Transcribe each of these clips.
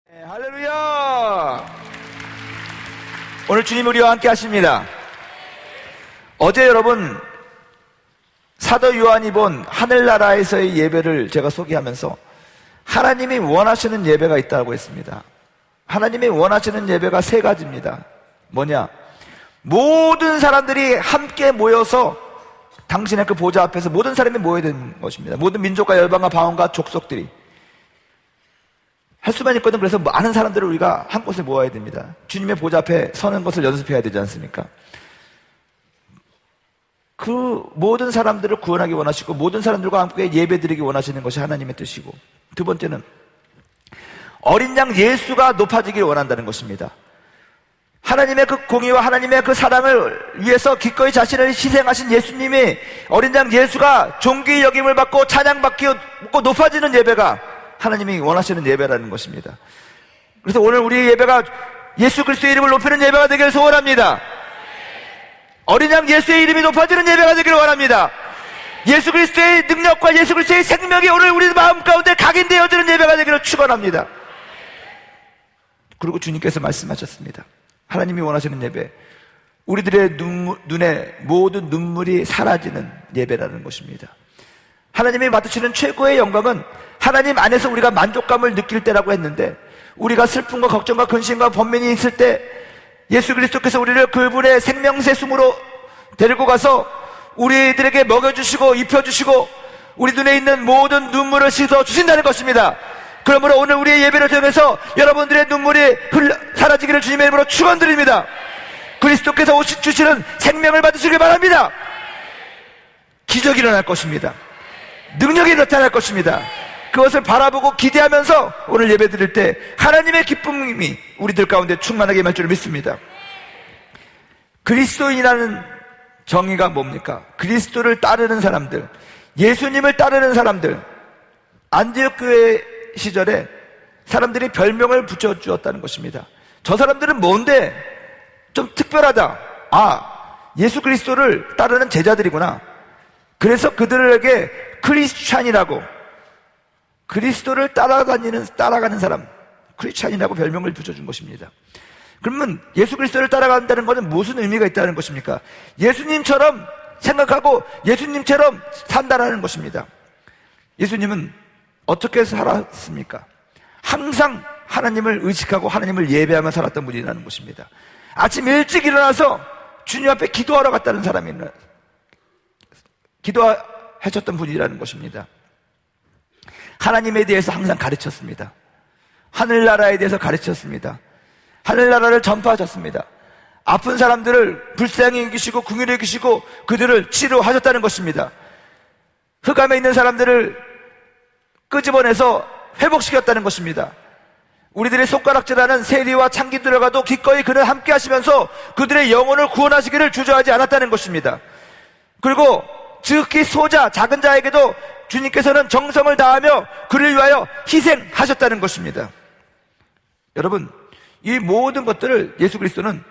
네, 할렐루야! 오늘 주님 우리와 함께 하십니다. 어제 여러분 사도 요한이 본 하늘나라에서의 예배를 제가 소개하면서 하나님이 원하시는 예배가 있다고 했습니다. 하나님이 원하시는 예배가 세 가지입니다. 뭐냐? 모든 사람들이 함께 모여서 당신의 그 보좌 앞에서 모든 사람이 모여야 되는 것입니다. 모든 민족과 열방과 방언과 족속들이 할 수만 있거든. 그래서 많은 사람들을 우리가 한 곳에 모아야 됩니다. 주님의 보좌 앞에 서는 것을 연습해야 되지 않습니까? 그 모든 사람들을 구원하기 원하시고 모든 사람들과 함께 예배드리기 원하시는 것이 하나님의 뜻이고, 두 번째는 어린 양 예수가 높아지길 원한다는 것입니다. 하나님의 그 공의와 하나님의 그 사랑을 위해서 기꺼이 자신을 희생하신 예수님이, 어린 양 예수가 존귀 여김을 받고 찬양받고 높아지는 예배가 하나님이 원하시는 예배라는 것입니다. 그래서 오늘 우리의 예배가 예수 그리스도의 이름을 높이는 예배가 되기를 소원합니다. 어린 양 예수의 이름이 높아지는 예배가 되기를 원합니다. 예수 그리스도의 능력과 예수 그리스도의 생명이 오늘 우리 마음 가운데 각인되어지는 예배가 되기를 축원합니다. 그리고 주님께서 말씀하셨습니다. 하나님이 원하시는 예배, 우리들의 눈에 모든 눈물이 사라지는 예배라는 것입니다. 하나님이 맡으시는 최고의 영광은 하나님 안에서 우리가 만족감을 느낄 때라고 했는데, 우리가 슬픔과 걱정과 근심과 번민이 있을 때 예수 그리스도께서 우리를 그분의 생명새 숨으로 데리고 가서 우리들에게 먹여주시고 입혀주시고 우리 눈에 있는 모든 눈물을 씻어주신다는 것입니다. 그러므로 오늘 우리의 예배를 통해서 여러분들의 눈물이 사라지기를 주님의 이름으로 축원드립니다. 그리스도께서 주시는 생명을 받으시길 바랍니다. 기적이 일어날 것입니다. 능력이 나타날 것입니다. 그것을 바라보고 기대하면서 오늘 예배 드릴 때 하나님의 기쁨이 우리들 가운데 충만하게 임할 줄 믿습니다. 그리스도인이라는 정의가 뭡니까? 그리스도를 따르는 사람들, 예수님을 따르는 사람들. 안디옥 교회 시절에 사람들이 별명을 붙여주었다는 것입니다. 저 사람들은 뭔데? 좀 특별하다. 예수 그리스도를 따르는 제자들이구나. 그래서 그들에게 크리스찬이라고, 그리스도를 따라가는 사람, 크리스찬이라고 별명을 붙여준 것입니다. 그러면 예수 그리스도를 따라간다는 것은 무슨 의미가 있다는 것입니까? 예수님처럼 생각하고 예수님처럼 산다라는 것입니다. 예수님은 어떻게 살았습니까? 항상 하나님을 의식하고 하나님을 예배하며 살았던 분이라는 것입니다. 아침 일찍 일어나서 주님 앞에 기도하러 갔다는 사람이라, 기도하셨던 분이라는 것입니다. 하나님에 대해서 항상 가르쳤습니다. 하늘나라에 대해서 가르쳤습니다. 하늘나라를 전파하셨습니다. 아픈 사람들을 불쌍히 여기시고 긍휼히 여기시고 그들을 치료하셨다는 것입니다. 흑암에 있는 사람들을 끄집어내서 회복시켰다는 것입니다. 우리들의 손가락질하는 세리와 창기 들어가도 기꺼이 그를 함께 하시면서 그들의 영혼을 구원하시기를 주저하지 않았다는 것입니다. 그리고 지극히 소자, 작은 자에게도 주님께서는 정성을 다하며 그를 위하여 희생하셨다는 것입니다. 여러분, 이 모든 것들을 예수 그리스도는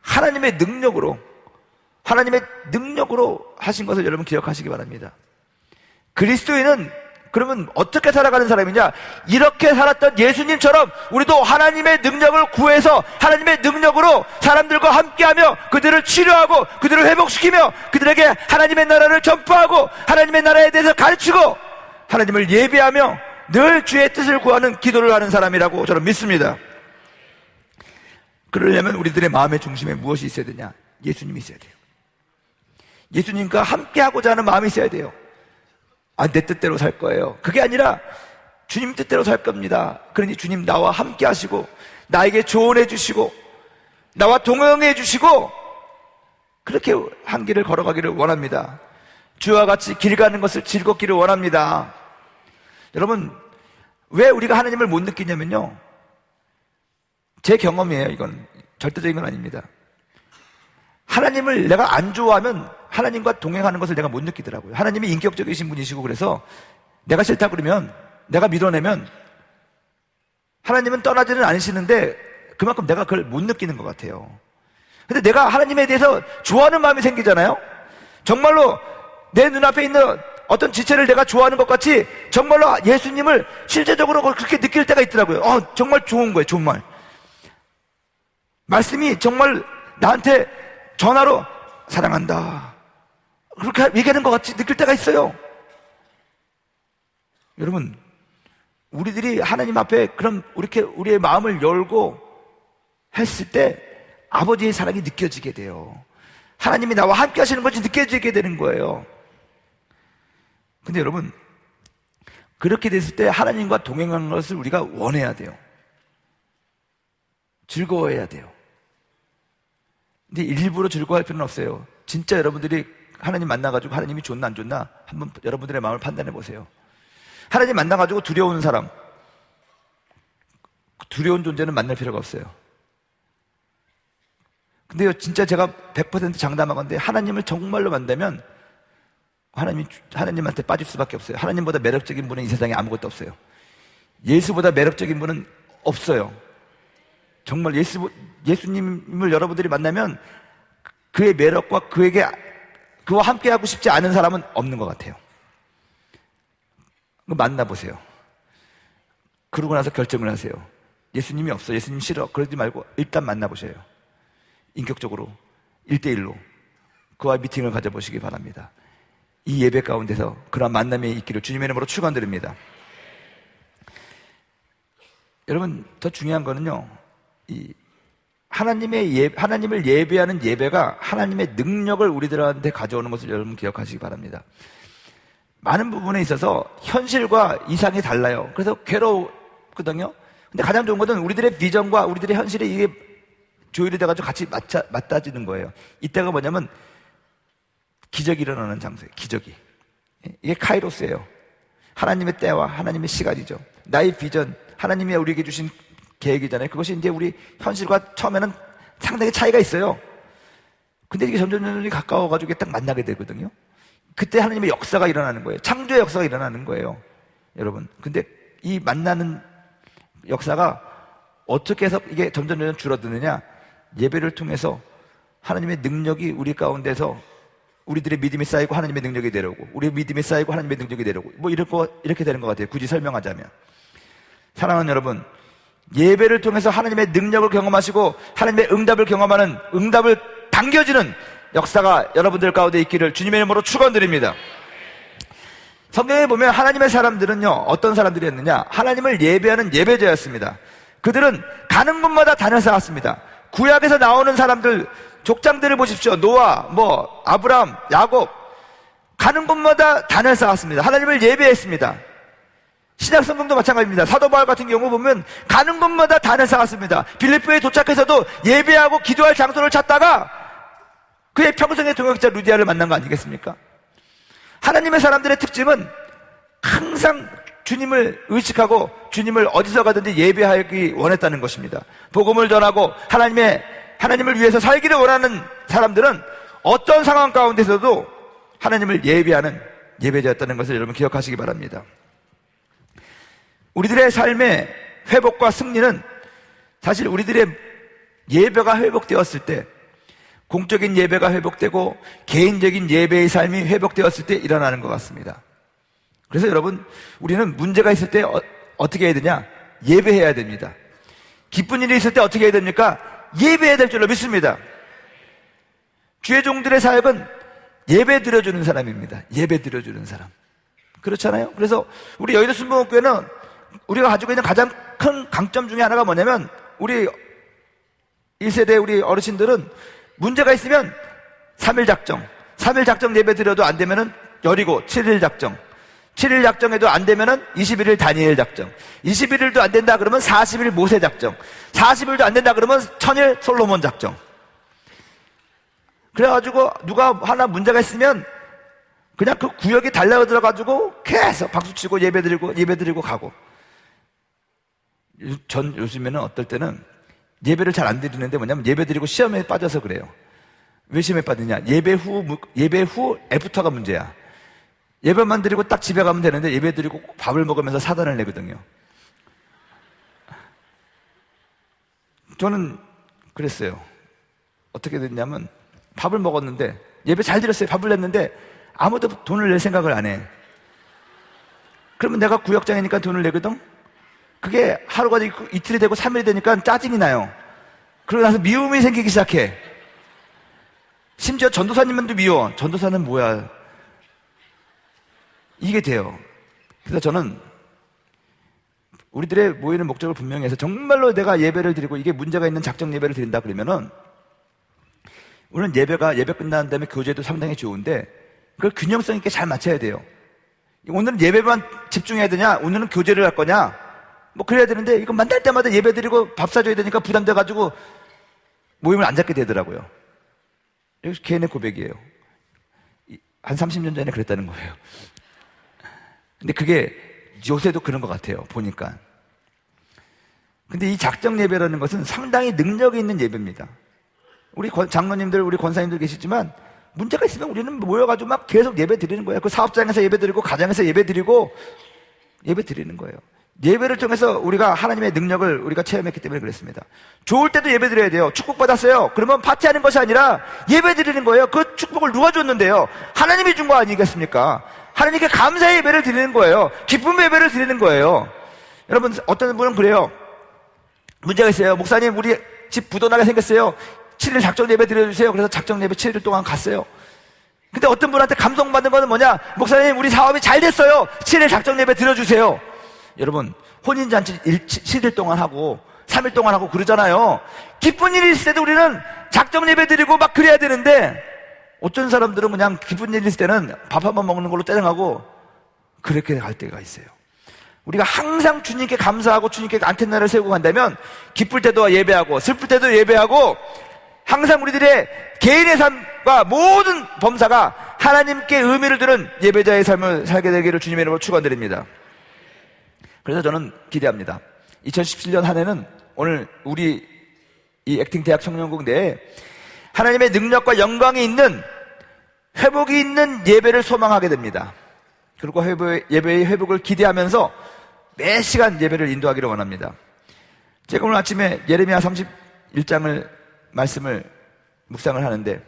하나님의 능력으로 하신 것을 여러분 기억하시기 바랍니다. 그리스도인은 그러면 어떻게 살아가는 사람이냐? 이렇게 살았던 예수님처럼 우리도 하나님의 능력을 구해서 하나님의 능력으로 사람들과 함께하며 그들을 치료하고 그들을 회복시키며 그들에게 하나님의 나라를 전파하고 하나님의 나라에 대해서 가르치고 하나님을 예배하며 늘 주의 뜻을 구하는 기도를 하는 사람이라고 저는 믿습니다. 그러려면 우리들의 마음의 중심에 무엇이 있어야 되냐? 예수님이 있어야 돼요. 예수님과 함께하고자 하는 마음이 있어야 돼요. 내 뜻대로 살 거예요. 그게 아니라 주님 뜻대로 살 겁니다. 그러니 주님 나와 함께 하시고 나에게 조언해 주시고 나와 동행해 주시고 그렇게 한 길을 걸어가기를 원합니다. 주와 같이 길 가는 것을 즐겁기를 원합니다. 여러분, 왜 우리가 하나님을 못 느끼냐면요, 제 경험이에요. 이건 절대적인 건 아닙니다. 하나님을 내가 안 좋아하면 하나님과 동행하는 것을 내가 못 느끼더라고요. 하나님이 인격적이신 분이시고 그래서 내가 싫다 그러면, 내가 밀어내면 하나님은 떠나지는 않으시는데 그만큼 내가 그걸 못 느끼는 것 같아요. 근데 내가 하나님에 대해서 좋아하는 마음이 생기잖아요. 정말로 내 눈앞에 있는 어떤 지체를 내가 좋아하는 것 같이 정말로 예수님을 실제적으로 그렇게 느낄 때가 있더라고요. 정말 좋은 거예요. 좋은 말. 말씀이 정말 나한테 전화로 사랑한다 그렇게 얘기하는 것 같이 느낄 때가 있어요. 여러분, 우리들이 하나님 앞에 그럼 이렇게 우리의 마음을 열고 했을 때 아버지의 사랑이 느껴지게 돼요. 하나님이 나와 함께 하시는 것이 느껴지게 되는 거예요. 근데 여러분, 그렇게 됐을 때 하나님과 동행하는 것을 우리가 원해야 돼요. 즐거워해야 돼요. 근데 일부러 즐거워할 필요는 없어요. 진짜 여러분들이 하나님 만나가지고 하나님이 좋나 안 좋나 한번 여러분들의 마음을 판단해 보세요. 하나님 만나가지고 두려운 사람, 두려운 존재는 만날 필요가 없어요. 근데요, 진짜 제가 100% 장담하건데 하나님을 정말로 만나면 하나님한테 빠질 수밖에 없어요. 하나님보다 매력적인 분은 이 세상에 아무것도 없어요. 예수보다 매력적인 분은 없어요. 정말 예수님을 여러분들이 만나면 그의 매력과 그와 함께하고 싶지 않은 사람은 없는 것 같아요. 만나보세요. 그러고 나서 결정을 하세요. 예수님이 없어, 예수님 싫어, 그러지 말고 일단 만나보세요. 인격적으로 1대1로 그와 미팅을 가져보시기 바랍니다. 이 예배 가운데서 그런 만남이 있기를 주님의 이름으로 축원드립니다. 여러분, 더 중요한 거는요, 하나님을 예배하는 예배가 하나님의 능력을 우리들한테 가져오는 것을 여러분 기억하시기 바랍니다. 많은 부분에 있어서 현실과 이상이 달라요. 그래서 괴롭거든요. 근데 가장 좋은 것은 우리들의 비전과 우리들의 현실이 이게 조율이 돼가지고 같이 맞닿아지는 거예요. 이때가 뭐냐면 기적이 일어나는 장소예요. 기적이. 이게 카이로스예요. 하나님의 때와 하나님의 시간이죠. 나의 비전, 하나님이 우리에게 주신 계획이잖아요. 그것이 이제 우리 현실과 처음에는 상당히 차이가 있어요. 근데 이게 점점 가까워가지고 딱 만나게 되거든요. 그때 하나님의 역사가 일어나는 거예요. 창조의 역사가 일어나는 거예요, 여러분. 근데 이 만나는 역사가 어떻게 해서 이게 점점 줄어드느냐? 예배를 통해서 하나님의 능력이 우리 가운데서 우리들의 믿음이 쌓이고 하나님의 능력이 내려오고, 우리의 믿음이 쌓이고 하나님의 능력이 내려오고, 뭐 이렇게 되는 것 같아요. 굳이 설명하자면. 사랑하는 여러분, 예배를 통해서 하나님의 능력을 경험하시고 하나님의 응답을 경험하는, 응답을 당겨지는 역사가 여러분들 가운데 있기를 주님의 이름으로 축원드립니다. 성경에 보면 하나님의 사람들은요, 어떤 사람들이었느냐? 하나님을 예배하는 예배자였습니다. 그들은 가는 곳마다 단을 쌓았습니다. 구약에서 나오는 사람들, 족장들을 보십시오. 노아, 아브람, 야곱, 가는 곳마다 단을 쌓았습니다. 하나님을 예배했습니다. 신약 성경도 마찬가지입니다. 사도 바울 같은 경우 보면 가는 곳마다 단을 쌓았습니다. 빌립보에 도착해서도 예배하고 기도할 장소를 찾다가 그의 평생의 동역자 루디아를 만난 거 아니겠습니까? 하나님의 사람들의 특징은 항상 주님을 의식하고 주님을 어디서 가든지 예배하기 원했다는 것입니다. 복음을 전하고 하나님을 위해서 살기를 원하는 사람들은 어떤 상황 가운데서도 하나님을 예배하는 예배자였다는 것을 여러분 기억하시기 바랍니다. 우리들의 삶의 회복과 승리는 사실 우리들의 예배가 회복되었을 때, 공적인 예배가 회복되고 개인적인 예배의 삶이 회복되었을 때 일어나는 것 같습니다. 그래서 여러분, 우리는 문제가 있을 때 어떻게 해야 되냐? 예배해야 됩니다. 기쁜 일이 있을 때 어떻게 해야 됩니까? 예배해야 될 줄로 믿습니다. 주의 종들의 사역은 예배 드려주는 사람입니다. 예배 드려주는 사람. 그렇잖아요? 그래서 우리 여의도 순복음교회는 우리가 가지고 있는 가장 큰 강점 중에 하나가 뭐냐면, 우리 1세대 우리 어르신들은 문제가 있으면 3일 작정 예배 드려도 안 되면은 여리고 7일 작정, 7일 작정해도 안 되면은 21일 다니엘 작정, 21일도 안 된다 그러면 40일 모세 작정, 40일도 안 된다 그러면 1000일 솔로몬 작정. 그래가지고 누가 하나 문제가 있으면 그냥 그 구역에 달려 들어가지고 계속 박수치고 예배드리고 가고. 요즘에는 어떨 때는 예배를 잘 안 드리는데 뭐냐면 예배드리고 시험에 빠져서 그래요. 왜 시험에 빠지냐? 예배 후 애프터가 문제야. 예배만 드리고 딱 집에 가면 되는데 예배 드리고 밥을 먹으면서 사단을 내거든요. 저는 그랬어요. 어떻게 됐냐면 밥을 먹었는데 예배 잘 드렸어요. 밥을 냈는데 아무도 돈을 낼 생각을 안 해. 그러면 내가 구역장이니까 돈을 내거든? 그게 하루가 되고 이틀이 되고 3일이 되니까 짜증이 나요. 그러고 나서 미움이 생기기 시작해. 심지어 전도사님만도 미워. 전도사는 뭐야? 이게 돼요. 그래서 저는 우리들의 모이는 목적을 분명히 해서 정말로 내가 예배를 드리고 이게 문제가 있는 작정 예배를 드린다 그러면은 오늘 예배 끝난 다음에 교제도 상당히 좋은데 그걸 균형성 있게 잘 맞춰야 돼요. 오늘은 예배만 집중해야 되냐? 오늘은 교제를 할 거냐? 뭐 그래야 되는데 이거 만날 때마다 예배 드리고 밥 사줘야 되니까 부담돼가지고 모임을 안 잡게 되더라고요. 이거 개인의 고백이에요. 한 30년 전에 그랬다는 거예요. 근데 그게 요새도 그런 것 같아요, 보니까. 근데 이 작정 예배라는 것은 상당히 능력이 있는 예배입니다. 우리 장로님들, 우리 권사님들 계시지만 문제가 있으면 우리는 모여가지고 막 계속 예배 드리는 거예요. 그 사업장에서 예배 드리고 가정에서 예배 드리고 예배 드리는 거예요. 예배를 통해서 우리가 하나님의 능력을 우리가 체험했기 때문에 그랬습니다. 좋을 때도 예배 드려야 돼요. 축복 받았어요. 그러면 파티하는 것이 아니라 예배 드리는 거예요. 그 축복을 누가 줬는데요? 하나님이 준 거 아니겠습니까? 하나님께 감사의 예배를 드리는 거예요. 기쁨의 예배를 드리는 거예요. 여러분, 어떤 분은 그래요. 문제가 있어요. 목사님, 우리 집 부도나게 생겼어요. 7일 작정 예배 드려주세요. 그래서 작정 예배 7일 동안 갔어요. 근데 어떤 분한테 감동받는 거는 뭐냐? 목사님, 우리 사업이 잘 됐어요. 7일 작정 예배 드려주세요. 여러분, 혼인잔치 7일 동안 하고 3일 동안 하고 그러잖아요. 기쁜 일이 있을 때도 우리는 작정 예배 드리고 막 그래야 되는데 어떤 사람들은 그냥 기쁜 일이 있을 때는 밥 한 번 먹는 걸로 짜증하고 그렇게 갈 때가 있어요. 우리가 항상 주님께 감사하고 주님께 안테나를 세우고 간다면 기쁠 때도 예배하고 슬플 때도 예배하고 항상 우리들의 개인의 삶과 모든 범사가 하나님께 의미를 두는 예배자의 삶을 살게 되기를 주님의 이름으로 축원드립니다. 그래서 저는 기대합니다. 2017년 한 해는 오늘 우리 이 액팅 대학 청년국 내에 하나님의 능력과 영광이 있는 회복이 있는 예배를 소망하게 됩니다. 그리고 예배의 회복을 기대하면서 매 시간 예배를 인도하기를 원합니다. 제가 오늘 아침에 예레미야 31장을 말씀을 묵상을 하는데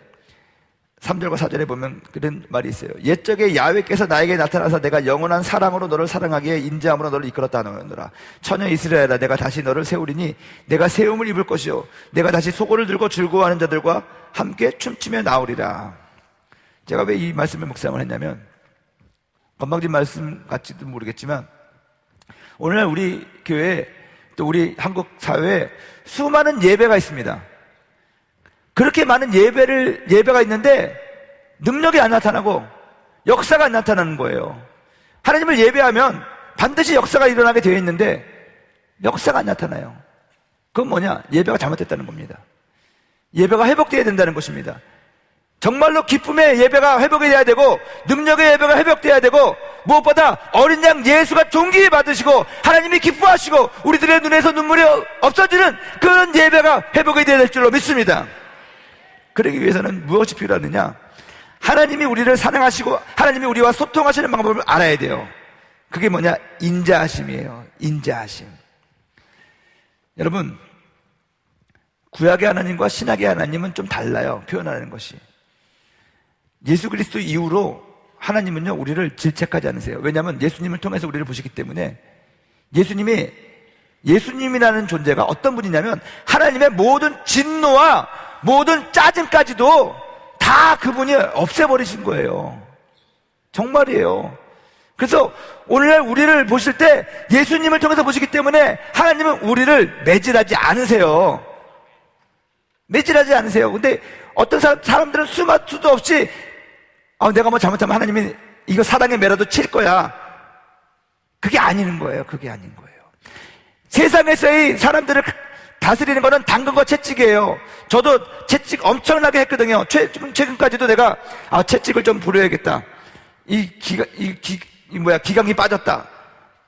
3절과 4절에 보면 그런 말이 있어요. 옛적에 야훼께서 나에게 나타나서 내가 영원한 사랑으로 너를 사랑하기에 인자함으로 너를 이끌었다 하노라. 처녀 이스라엘아, 내가 다시 너를 세우리니 내가 세움을 입을 것이요 내가 다시 소고를 들고 즐거워하는 자들과 함께 춤추며 나오리라. 제가 왜 이 말씀을 묵상을 했냐면 건방진 말씀 같지도 모르겠지만 오늘날 우리 교회에 또 우리 한국 사회에 수많은 예배가 있습니다. 그렇게 많은 예배가 있는데 능력이 안 나타나고 역사가 안 나타나는 거예요. 하나님을 예배하면 반드시 역사가 일어나게 되어 있는데 역사가 안 나타나요. 그건 뭐냐? 예배가 잘못됐다는 겁니다. 예배가 회복되어야 된다는 것입니다. 정말로 기쁨의 예배가 회복이 돼야 되고 능력의 예배가 회복돼야 되고 무엇보다 어린 양 예수가 존귀 받으시고 하나님이 기뻐하시고 우리들의 눈에서 눈물이 없어지는 그런 예배가 회복이 돼야 될 줄로 믿습니다. 그러기 위해서는 무엇이 필요하느냐? 하나님이 우리를 사랑하시고 하나님이 우리와 소통하시는 방법을 알아야 돼요. 그게 뭐냐? 인자하심이에요. 인자하심. 여러분, 구약의 하나님과 신약의 하나님은 좀 달라요. 표현하는 것이. 예수 그리스도 이후로 하나님은요 우리를 질책하지 않으세요. 왜냐하면 예수님을 통해서 우리를 보시기 때문에. 예수님이라는 존재가 어떤 분이냐면 하나님의 모든 진노와 모든 짜증까지도 다 그분이 없애버리신 거예요. 정말이에요. 그래서 오늘날 우리를 보실 때 예수님을 통해서 보시기 때문에 하나님은 우리를 매질하지 않으세요. 매질하지 않으세요. 근데 어떤 사람들은 수도 없이 내가 뭐 잘못하면 하나님이 이거 사랑에 매라도 칠 거야. 그게 아닌 거예요. 그게 아닌 거예요. 세상에서의 사람들을 다스리는 거는 당근과 채찍이에요. 저도 채찍 엄청나게 했거든요. 최근까지도 내가 채찍을 좀 부려야겠다. 기강이 빠졌다.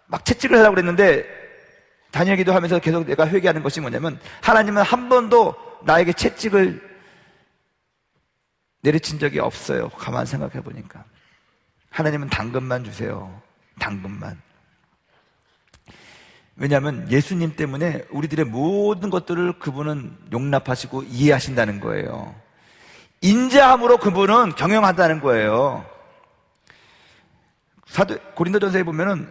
막 채찍을 하려고 그랬는데 다니기도 하면서 계속 내가 회개하는 것이 뭐냐면 하나님은 한 번도 나에게 채찍을 내리친 적이 없어요. 가만 생각해 보니까 하나님은 당근만 주세요. 당근만. 왜냐하면 예수님 때문에 우리들의 모든 것들을 그분은 용납하시고 이해하신다는 거예요. 인자함으로 그분은 경영한다는 거예요. 고린도전서에 보면은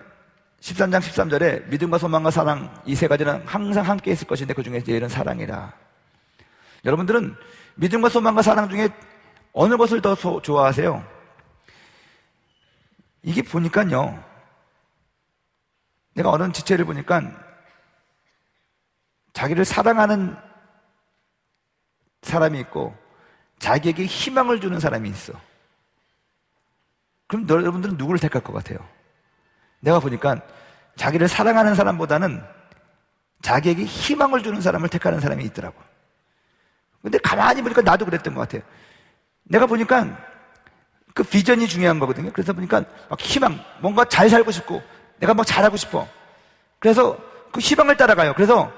13장 13절에 믿음과 소망과 사랑 이 세 가지는 항상 함께 있을 것인데 그 중에 제일은 사랑이라. 여러분들은 믿음과 소망과 사랑 중에 어느 것을 더 좋아하세요? 이게 보니까요, 내가 어느 지체를 보니까 자기를 사랑하는 사람이 있고 자기에게 희망을 주는 사람이 있어. 그럼 여러분들은 누구를 택할 것 같아요? 내가 보니까 자기를 사랑하는 사람보다는 자기에게 희망을 주는 사람을 택하는 사람이 있더라고. 근데 가만히 보니까 나도 그랬던 것 같아요. 내가 보니까 그 비전이 중요한 거거든요. 그래서 보니까 막 희망, 뭔가 잘 살고 싶고 내가 막 잘하고 싶어. 그래서 그 희망을 따라가요. 그래서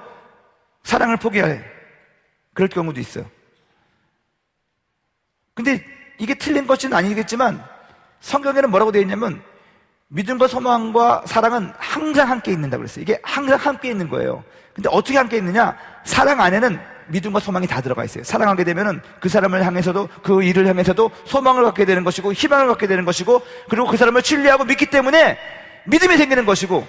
사랑을 포기해. 그럴 경우도 있어요. 근데 이게 틀린 것은 아니겠지만 성경에는 뭐라고 되어 있냐면 믿음과 소망과 사랑은 항상 함께 있는다고 그랬어요. 이게 항상 함께 있는 거예요. 근데 어떻게 함께 있느냐? 사랑 안에는 믿음과 소망이 다 들어가 있어요. 사랑하게 되면은 그 사람을 향해서도, 그 일을 향해서도 소망을 갖게 되는 것이고 희망을 갖게 되는 것이고, 그리고 그 사람을 신뢰하고 믿기 때문에 믿음이 생기는 것이고,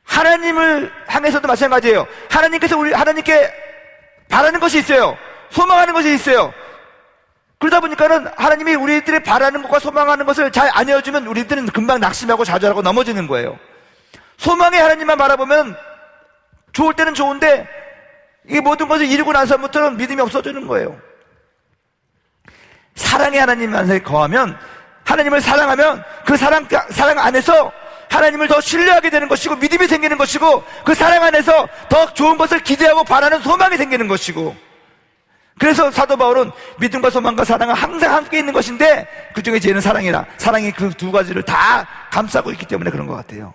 하나님을 향해서도 마찬가지예요. 하나님께서 하나님께 바라는 것이 있어요. 소망하는 것이 있어요. 그러다 보니까는 하나님이 우리들의 바라는 것과 소망하는 것을 잘 안 해주면 우리들은 금방 낙심하고 좌절하고 넘어지는 거예요. 소망의 하나님만 바라보면 좋을 때는 좋은데 이 모든 것을 이루고 나서부터는 믿음이 없어지는 거예요. 사랑의 하나님만에 거하면, 하나님을 사랑하면 그 사랑 안에서 하나님을 더 신뢰하게 되는 것이고 믿음이 생기는 것이고, 그 사랑 안에서 더 좋은 것을 기대하고 바라는 소망이 생기는 것이고, 그래서 사도 바울은 믿음과 소망과 사랑은 항상 함께 있는 것인데 그 중에 제일은 사랑이라. 사랑이 그 두 가지를 다 감싸고 있기 때문에 그런 것 같아요.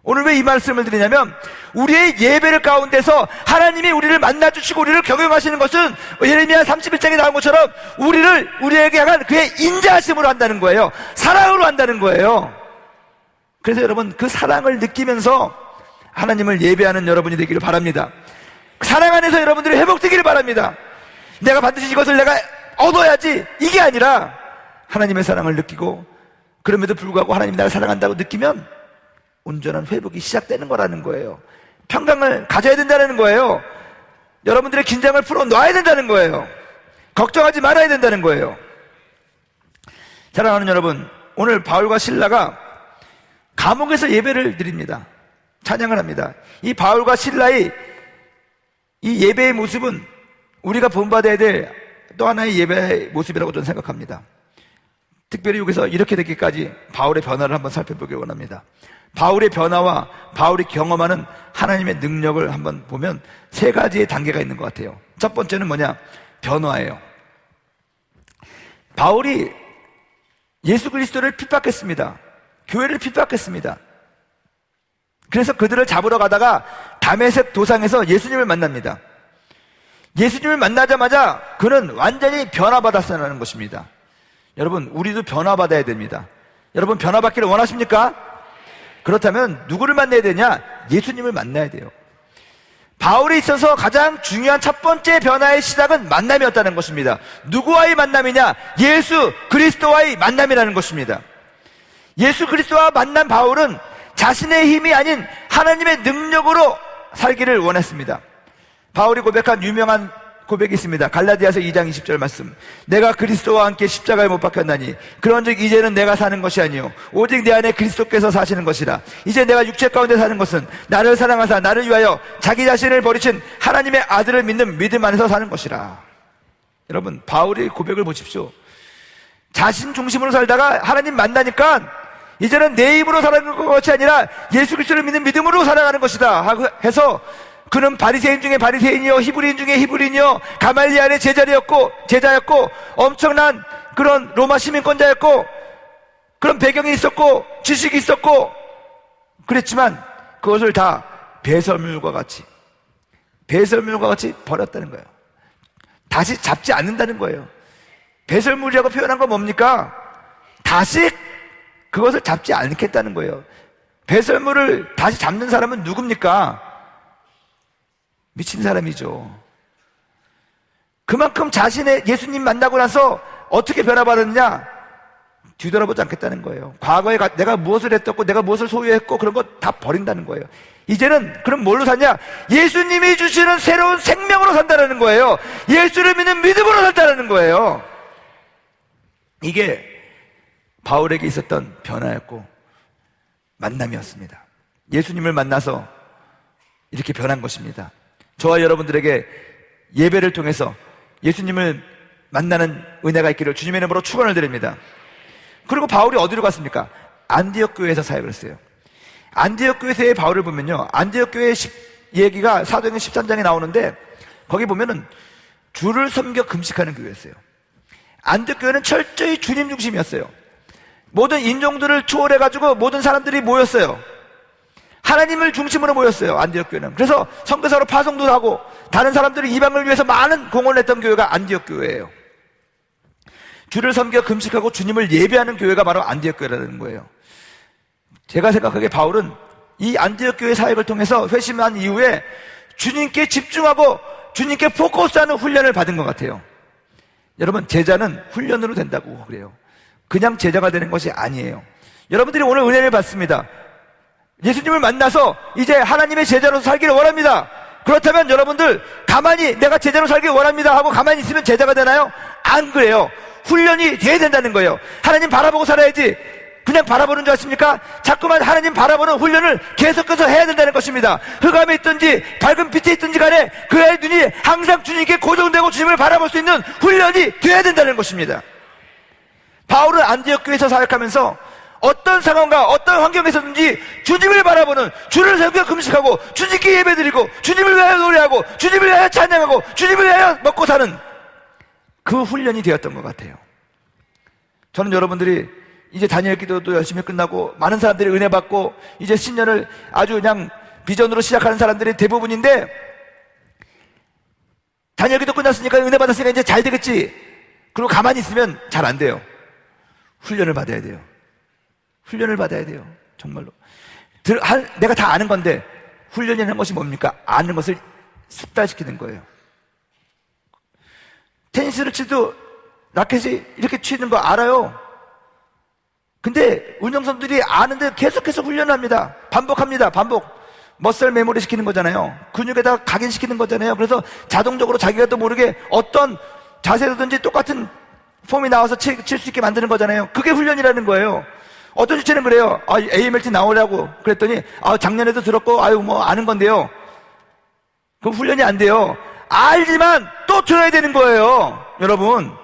오늘 왜 이 말씀을 드리냐면, 우리의 예배를 가운데서 하나님이 우리를 만나주시고 우리를 경영하시는 것은 예레미야 31장에 나온 것처럼 우리에게 향한 그의 인자하심으로 한다는 거예요. 사랑으로 한다는 거예요. 그래서 여러분, 그 사랑을 느끼면서 하나님을 예배하는 여러분이 되기를 바랍니다. 사랑 안에서 여러분들이 회복되기를 바랍니다. 내가 반드시 이것을 내가 얻어야지, 이게 아니라 하나님의 사랑을 느끼고, 그럼에도 불구하고 하나님이 나를 사랑한다고 느끼면 온전한 회복이 시작되는 거라는 거예요. 평강을 가져야 된다는 거예요. 여러분들의 긴장을 풀어놔야 된다는 거예요. 걱정하지 말아야 된다는 거예요. 사랑하는 여러분, 오늘 바울과 실라가 감옥에서 예배를 드립니다. 찬양을 합니다. 이 바울과 실라의 이 예배의 모습은 우리가 본받아야 될 또 하나의 예배의 모습이라고 저는 생각합니다. 특별히 여기서 이렇게 되기까지 바울의 변화를 한번 살펴보기 원합니다. 바울의 변화와 바울이 경험하는 하나님의 능력을 한번 보면 세 가지의 단계가 있는 것 같아요. 첫 번째는 뭐냐? 변화예요. 바울이 예수 그리스도를 핍박했습니다. 교회를 핍박했습니다. 그래서 그들을 잡으러 가다가 다메섹 도상에서 예수님을 만납니다. 예수님을 만나자마자 그는 완전히 변화받았다는 것입니다. 여러분, 우리도 변화받아야 됩니다. 여러분, 변화받기를 원하십니까? 그렇다면 누구를 만나야 되냐? 예수님을 만나야 돼요. 바울에 있어서 가장 중요한 첫 번째 변화의 시작은 만남이었다는 것입니다. 누구와의 만남이냐? 예수 그리스도와의 만남이라는 것입니다. 예수 그리스도와 만난 바울은 자신의 힘이 아닌 하나님의 능력으로 살기를 원했습니다. 바울이 고백한 유명한 고백이 있습니다. 갈라디아서 2장 20절 말씀. 내가 그리스도와 함께 십자가에 못 박혔나니 그런즉 이제는 내가 사는 것이 아니요 오직 내 안에 그리스도께서 사시는 것이라. 이제 내가 육체 가운데 사는 것은 나를 사랑하사 나를 위하여 자기 자신을 버리신 하나님의 아들을 믿는 믿음 안에서 사는 것이라. 여러분, 바울의 고백을 보십시오. 자신 중심으로 살다가 하나님 만나니까 이제는 내 힘으로 살아가는 것이 아니라 예수 그리스도를 믿는 믿음으로 살아가는 것이다 해서, 그는 바리새인 중에 바리새인이요 히브리인 중에 히브리인이요 가말리엘의 제자였고 엄청난 그런 로마 시민권자였고 그런 배경이 있었고 지식이 있었고 그랬지만 그것을 다 배설물과 같이 버렸다는 거예요. 다시 잡지 않는다는 거예요. 배설물이라고 표현한 건 뭡니까? 다시 그것을 잡지 않겠다는 거예요. 배설물을 다시 잡는 사람은 누굽니까? 미친 사람이죠. 그만큼 자신의 예수님 만나고 나서 어떻게 변화받았느냐? 뒤돌아보지 않겠다는 거예요. 과거에 내가 무엇을 했었고 내가 무엇을 소유했고 그런 거 다 버린다는 거예요. 이제는 그럼 뭘로 사냐? 예수님이 주시는 새로운 생명으로 산다는 거예요. 예수를 믿는 믿음으로 산다는 거예요. 이게 바울에게 있었던 변화였고 만남이었습니다. 예수님을 만나서 이렇게 변한 것입니다. 저와 여러분들에게 예배를 통해서 예수님을 만나는 은혜가 있기를 주님의 이름으로 축원을 드립니다. 그리고 바울이 어디로 갔습니까? 안디옥 교회에서 사역을 했어요. 안디옥 교회에서의 바울을 보면요, 안디옥 교회 얘기가 사도행전 13장에 나오는데 거기 보면은 주를 섬겨 금식하는 교회였어요. 안디옥 교회는 철저히 주님 중심이었어요. 모든 인종들을 초월해가지고 모든 사람들이 모였어요. 하나님을 중심으로 모였어요, 안디옥 교회는. 그래서 선교사로 파송도 하고 다른 사람들이 이방을 위해서 많은 공헌을 했던 교회가 안디옥 교회예요. 주를 섬겨 금식하고 주님을 예배하는 교회가 바로 안디옥 교회라는 거예요. 제가 생각하기에 바울은 이 안디옥 교회 사역을 통해서 회심한 이후에 주님께 집중하고 주님께 포커스하는 훈련을 받은 것 같아요. 여러분, 제자는 훈련으로 된다고 그래요. 그냥 제자가 되는 것이 아니에요. 여러분들이 오늘 은혜를 받습니다. 예수님을 만나서 이제 하나님의 제자로 살기를 원합니다. 그렇다면 여러분들 가만히 내가 제자로 살기를 원합니다 하고 가만히 있으면 제자가 되나요? 안 그래요. 훈련이 돼야 된다는 거예요. 하나님 바라보고 살아야지 그냥 바라보는 줄 아십니까? 자꾸만 하나님 바라보는 훈련을 계속해서 해야 된다는 것입니다. 흑암에 있든지 밝은 빛에 있든지 간에 그의 눈이 항상 주님께 고정되고 주님을 바라볼 수 있는 훈련이 돼야 된다는 것입니다. 바울은 안디옥 교회에서 사역하면서 어떤 상황과 어떤 환경에서든지 주님을 바라보는, 주를 섬겨 금식하고 주님께 예배드리고 주님을 위하여 노래하고 주님을 위하여 찬양하고 주님을 위하여 먹고 사는 그 훈련이 되었던 것 같아요. 저는 여러분들이 이제 다니엘 기도도 열심히 끝나고 많은 사람들이 은혜 받고 이제 신년을 아주 그냥 비전으로 시작하는 사람들이 대부분인데, 다니엘 기도 끝났으니까 은혜 받았으니까 이제 잘 되겠지, 그리고 가만히 있으면 잘 안 돼요. 훈련을 받아야 돼요. 훈련을 받아야 돼요. 정말로. 내가 다 아는 건데 훈련이라는 것이 뭡니까? 아는 것을 숙달시키는 거예요. 테니스를 치도 라켓이 이렇게 치는 거 알아요. 근데 운영선들이 아는데 계속해서 훈련합니다. 반복합니다. 반복. 머슬 메모리 시키는 거잖아요. 근육에다가 각인시키는 거잖아요. 그래서 자동적으로 자기가 또 모르게 어떤 자세로든지 똑같은 폼이 나와서 칠 수 있게 만드는 거잖아요. 그게 훈련이라는 거예요. 어떤 주체는 그래요. AMLT 나오려고 그랬더니 작년에도 들었고 뭐 아는 건데요. 그럼 훈련이 안 돼요. 알지만 또 들어야 되는 거예요. 여러분,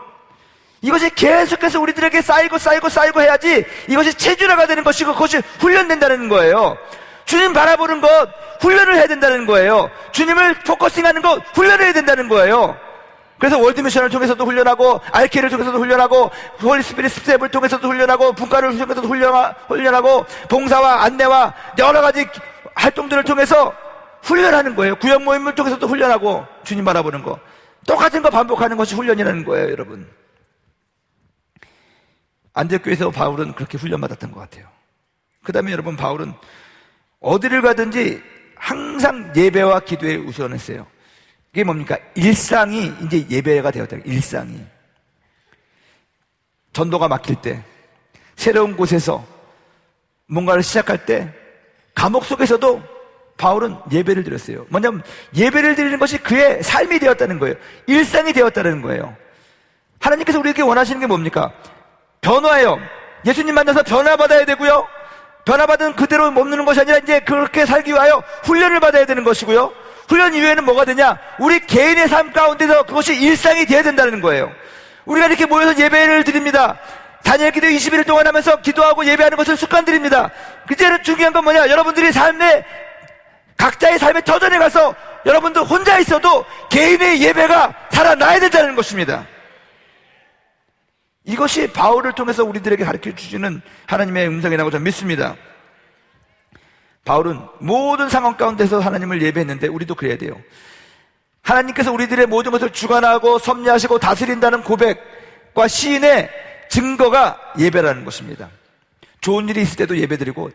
이것이 계속해서 우리들에게 쌓이고 해야지 이것이 체질화가 되는 것이고 그것이 훈련된다는 거예요. 주님 바라보는 것 훈련을 해야 된다는 거예요. 주님을 포커싱하는 것 훈련을 해야 된다는 거예요. 그래서 월드미션을 통해서도 훈련하고 알케를 통해서도 훈련하고 홀리 스피릿 스텝을 통해서도 훈련하고 분과를 통해서도 훈련하고 봉사와 안내와 여러 가지 활동들을 통해서 훈련하는 거예요. 구역 모임을 통해서도 훈련하고 주님 바라보는 거 똑같은 거 반복하는 것이 훈련이라는 거예요. 여러분, 안디옥 교회에서 바울은 그렇게 훈련받았던 것 같아요. 그 다음에 여러분, 바울은 어디를 가든지 항상 예배와 기도에 우선했어요. 이게 뭡니까? 일상이 이제 예배가 되었다. 일상이. 전도가 막힐 때, 새로운 곳에서 뭔가를 시작할 때, 감옥 속에서도 바울은 예배를 드렸어요. 뭐냐면 예배를 드리는 것이 그의 삶이 되었다는 거예요. 일상이 되었다는 거예요. 하나님께서 우리에게 원하시는 게 뭡니까? 변화예요. 예수님 만나서 변화받아야 되고요, 변화받은 그대로 머무는 것이 아니라 이제 그렇게 살기 위하여 훈련을 받아야 되는 것이고요, 훈련 이후에는 뭐가 되냐? 우리 개인의 삶 가운데서 그것이 일상이 되어야 된다는 거예요. 우리가 이렇게 모여서 예배를 드립니다. 다니엘 기도 20일 동안 하면서 기도하고 예배하는 것을 습관들입니다. 그제는 중요한 건 뭐냐? 여러분들이 각자의 삶의 터전에 가서 여러분들 혼자 있어도 개인의 예배가 살아나야 된다는 것입니다. 이것이 바울을 통해서 우리들에게 가르쳐 주시는 하나님의 음성이라고 저는 믿습니다. 바울은 모든 상황 가운데서 하나님을 예배했는데 우리도 그래야 돼요. 하나님께서 우리들의 모든 것을 주관하고 섭리하시고 다스린다는 고백과 시인의 증거가 예배라는 것입니다. 좋은 일이 있을 때도 예배드리고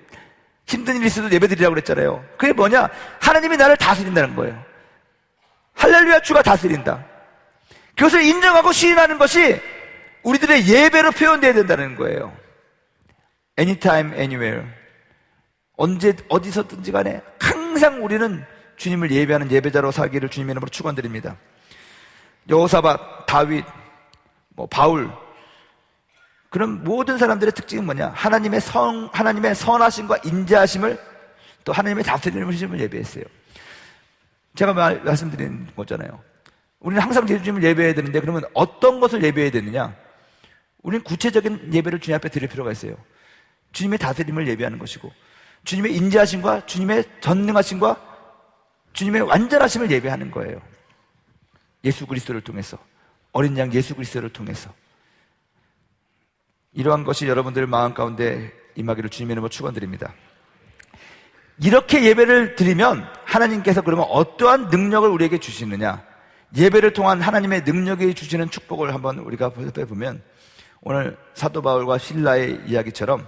힘든 일이 있을 때도 예배드리라고 그랬잖아요. 그게 뭐냐? 하나님이 나를 다스린다는 거예요. 할렐루야, 주가 다스린다. 그것을 인정하고 시인하는 것이 우리들의 예배로 표현되어야 된다는 거예요. anytime, anywhere. 언제 어디서든지 간에 항상 우리는 주님을 예배하는 예배자로 살기를 주님의 이름으로 축원드립니다. 여호사밧, 다윗, 바울, 그런 모든 사람들의 특징은 뭐냐? 하나님의 선하심과 인자하심을, 또 하나님의 다스림을 예배했어요. 제가 말씀드린 거잖아요. 우리는 항상 주님을 예배해야 되는데, 그러면 어떤 것을 예배해야 되느냐? 우리는 구체적인 예배를 주님 앞에 드릴 필요가 있어요. 주님의 다스림을 예배하는 것이고, 주님의 인자하심과 주님의 전능하심과 주님의 완전하심을 예배하는 거예요. 예수 그리스도를 통해서, 어린 양 예수 그리스도를 통해서. 이러한 것이 여러분들 마음 가운데 임하기를 주님의 이름으로 축원드립니다. 이렇게 예배를 드리면 하나님께서 그러면 어떠한 능력을 우리에게 주시느냐? 예배를 통한 하나님의 능력이 주시는 축복을 한번 우리가 살펴보면, 오늘 사도 바울과 실라의 이야기처럼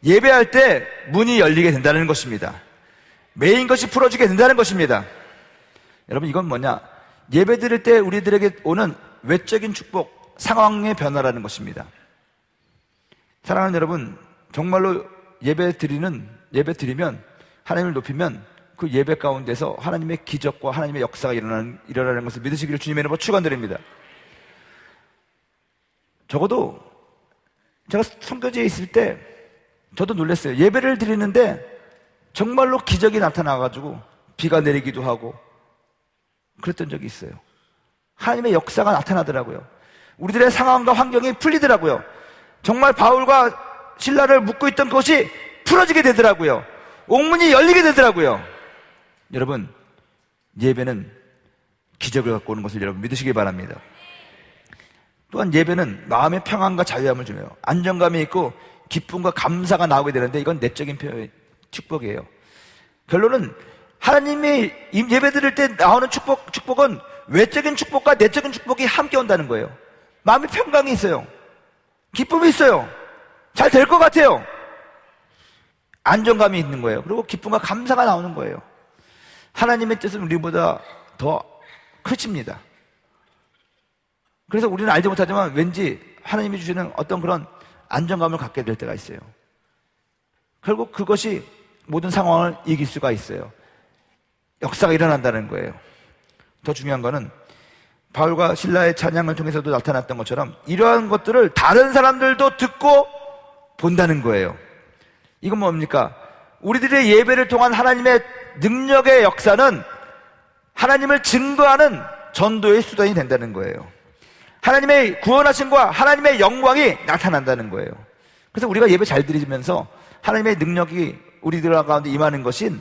예배할 때 문이 열리게 된다는 것입니다. 메인 것이 풀어지게 된다는 것입니다. 여러분, 이건 뭐냐? 예배 드릴 때 우리들에게 오는 외적인 축복, 상황의 변화라는 것입니다. 사랑하는 여러분, 정말로 예배 드리면, 하나님을 높이면 그 예배 가운데서 하나님의 기적과 하나님의 역사가 일어나는 것을 믿으시기를 주님의 이름으로 축원드립니다. 적어도 제가 선교지에 있을 때 저도 놀랐어요. 예배를 드리는데 정말로 기적이 나타나가지고 비가 내리기도 하고 그랬던 적이 있어요. 하나님의 역사가 나타나더라고요. 우리들의 상황과 환경이 풀리더라고요. 정말 바울과 실라를 묶고 있던 것이 풀어지게 되더라고요. 옥문이 열리게 되더라고요. 여러분, 예배는 기적을 갖고 오는 것을 여러분 믿으시기 바랍니다. 또한 예배는 마음의 평안과 자유함을 주며 안정감이 있고 기쁨과 감사가 나오게 되는데, 이건 내적인 축복이에요. 결론은 하나님이 예배 드릴 때 나오는 축복은 외적인 축복과 내적인 축복이 함께 온다는 거예요. 마음의 평강이 있어요. 기쁨이 있어요. 잘 될 것 같아요. 안정감이 있는 거예요. 그리고 기쁨과 감사가 나오는 거예요. 하나님의 뜻은 우리보다 더 크십니다. 그래서 우리는 알지 못하지만 왠지 하나님이 주시는 어떤 그런 안정감을 갖게 될 때가 있어요. 결국 그것이 모든 상황을 이길 수가 있어요. 역사가 일어난다는 거예요. 더 중요한 거는 바울과 실라의 찬양을 통해서도 나타났던 것처럼 이러한 것들을 다른 사람들도 듣고 본다는 거예요. 이건 뭡니까? 우리들의 예배를 통한 하나님의 능력의 역사는 하나님을 증거하는 전도의 수단이 된다는 거예요. 하나님의 구원하심과 하나님의 영광이 나타난다는 거예요. 그래서 우리가 예배 잘 드리면서 하나님의 능력이 우리들 가운데 임하는 것인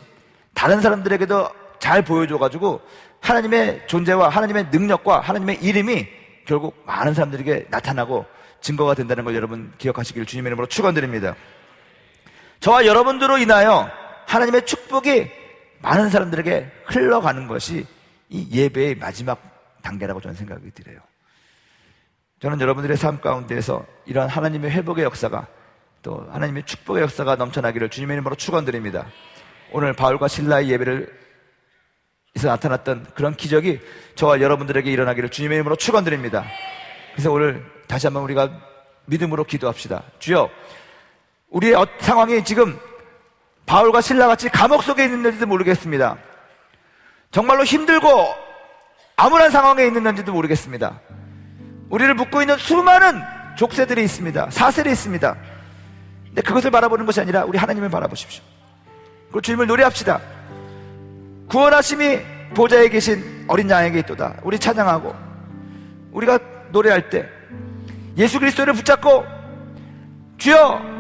다른 사람들에게도 잘 보여줘가지고 하나님의 존재와 하나님의 능력과 하나님의 이름이 결국 많은 사람들에게 나타나고 증거가 된다는 걸 여러분 기억하시길 주님의 이름으로 축원드립니다. 저와 여러분들로 인하여 하나님의 축복이 많은 사람들에게 흘러가는 것이 이 예배의 마지막 단계라고 저는 생각이 들어요. 저는 여러분들의 삶 가운데에서 이러한 하나님의 회복의 역사가, 또 하나님의 축복의 역사가 넘쳐나기를 주님의 이름으로 축원드립니다. 오늘 바울과 실라의 예배를 에서 나타났던 그런 기적이 저와 여러분들에게 일어나기를 주님의 이름으로 축원드립니다. 그래서 오늘 다시 한번 우리가 믿음으로 기도합시다. 주여, 우리의 상황이 지금 바울과 실라같이 감옥 속에 있는지도 모르겠습니다. 정말로 힘들고 암울한 상황에 있는지도 모르겠습니다. 우리를 묶고 있는 수많은 족쇄들이 있습니다. 사슬이 있습니다. 근데 그것을 바라보는 것이 아니라 우리 하나님을 바라보십시오. 그리고 주님을 노래합시다. 구원하심이 보좌에 계신 어린 양에게 있도다. 우리 찬양하고 우리가 노래할 때 예수 그리스도를 붙잡고 주여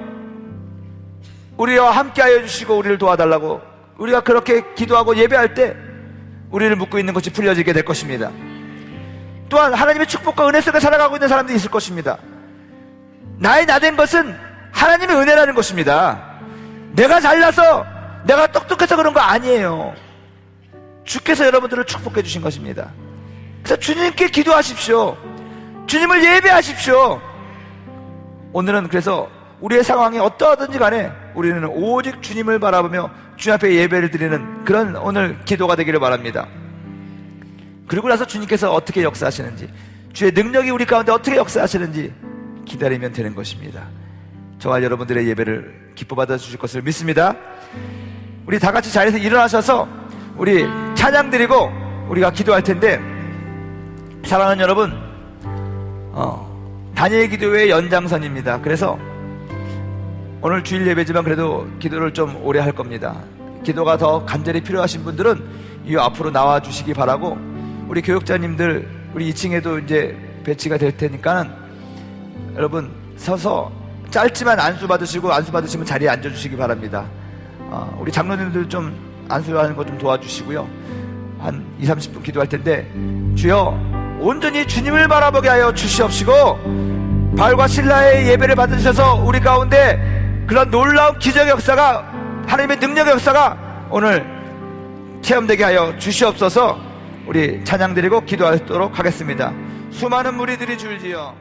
우리와 함께하여 주시고 우리를 도와달라고 우리가 그렇게 기도하고 예배할 때 우리를 묶고 있는 것이 풀려지게 될 것입니다. 또한 하나님의 축복과 은혜 속에 살아가고 있는 사람들이 있을 것입니다. 나의 나된 것은 하나님의 은혜라는 것입니다. 내가 잘나서 내가 똑똑해서 그런 거 아니에요. 주께서 여러분들을 축복해 주신 것입니다. 그래서 주님께 기도하십시오. 주님을 예배하십시오. 오늘은 그래서 우리의 상황이 어떠하든지 간에 우리는 오직 주님을 바라보며 주님 앞에 예배를 드리는 그런 오늘 기도가 되기를 바랍니다. 그리고 나서 주님께서 어떻게 역사하시는지, 주의 능력이 우리 가운데 어떻게 역사하시는지 기다리면 되는 것입니다. 저와 여러분들의 예배를 기뻐 받아주실 것을 믿습니다. 우리 다 같이 자리에서 일어나셔서 우리 찬양 드리고 우리가 기도할 텐데, 사랑하는 여러분, 다니엘 기도회의 연장선입니다. 그래서 오늘 주일 예배지만 그래도 기도를 좀 오래 할 겁니다. 기도가 더 간절히 필요하신 분들은 이 앞으로 나와 주시기 바라고, 우리 교육자님들 우리 2층에도 이제 배치가 될 테니까 여러분 서서 짧지만 안수 받으시고, 안수 받으시면 자리에 앉아 주시기 바랍니다. 우리 장로님들 좀 안수하는 거 좀 도와주시고요. 한 20-30분 기도할 텐데, 주여 온전히 주님을 바라보게 하여 주시옵시고, 바울과 실라의 예배를 받으셔서 우리 가운데 그런 놀라운 기적의 역사가, 하나님의 능력의 역사가 오늘 체험되게 하여 주시옵소서. 우리 찬양 드리고 기도하도록 하겠습니다. 수많은 무리들이 줄지어